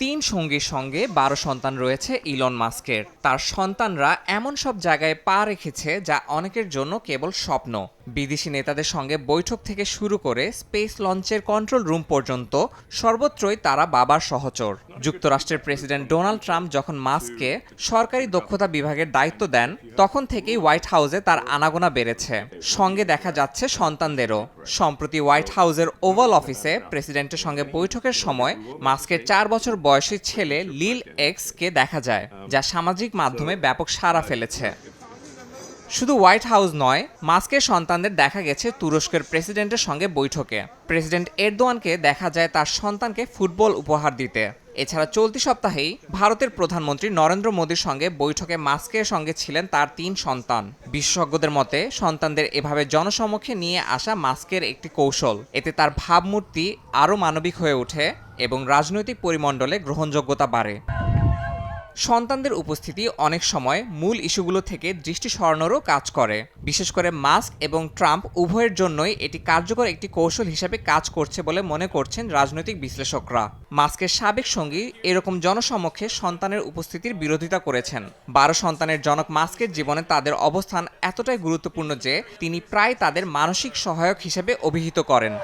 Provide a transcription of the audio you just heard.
তিন সঙ্গীর সঙ্গে ১২ সন্তান রয়েছে ইলন মাস্কের। তার সন্তানরা এমন সব জায়গায় পা রেখেছে যা অনেকের জন্য কেবল স্বপ্ন। বিদেশি নেতাদের সঙ্গে বৈঠক থেকে শুরু করে স্পেস লঞ্চের কন্ট্রোল রুম পর্যন্ত সর্বত্রই তারা বাবার সহচর। যুক্তরাষ্ট্রের প্রেসিডেন্ট ডোনাল্ড ট্রাম্প যখন মাস্ককে সরকারি দক্ষতা বিভাগের দায়িত্ব দেন, তখন থেকেই হোয়াইট হাউসে তার আনাগোনা বেড়েছে। সঙ্গে দেখা যাচ্ছে সন্তানদেরও। সম্প্রতি হোয়াইট হাউসের ওভাল অফিসে প্রেসিডেন্টের সঙ্গে বৈঠকের সময় মাস্কের ৪ বছর বয়সী ছেলে লিল এক্সকে দেখা যায়, যা সামাজিক মাধ্যমে ব্যাপক সাড়া ফেলেছে। শুধু হোয়াইট হাউস নয়, মাস্কের সন্তানদের দেখা গেছে তুরস্কের প্রেসিডেন্টের সঙ্গে বৈঠকে। প্রেসিডেন্ট এরদোয়ানকে দেখা যায় তার সন্তানকে ফুটবল উপহার দিতে। এছাড়া চলতি সপ্তাহেই ভারতের প্রধানমন্ত্রী নরেন্দ্র মোদীর সঙ্গে বৈঠকে মাস্কের সঙ্গে ছিলেন তার ৩ সন্তান। বিশেষজ্ঞদের মতে, সন্তানদের এভাবে জনসমক্ষে নিয়ে আসা মাস্কের একটি কৌশল। এতে তার ভাবমূর্তি আরও মানবিক হয়ে ওঠে এবং রাজনৈতিক পরিমণ্ডলে গ্রহণযোগ্যতা বাড়ে। সন্তানদের উপস্থিতি অনেক সময় মূল ইস্যুগুলো থেকে দৃষ্টি সরানোরও কাজ করে। বিশেষ করে মাস্ক এবং ট্রাম্প উভয়ের জন্যই এটি কার্যকর একটি কৌশল হিসেবে কাজ করছে বলে মনে করছেন রাজনৈতিক বিশ্লেষকরা। মাস্কের সাবেক সঙ্গী এরকম জনসমক্ষে সন্তানের উপস্থিতির বিরোধিতা করেছেন। ১২ সন্তানের জনক মাস্কের জীবনে তাদের অবস্থান এতটাই গুরুত্বপূর্ণ যে তিনি প্রায় তাদের মানসিক সহায়ক হিসেবে অভিহিত করেন।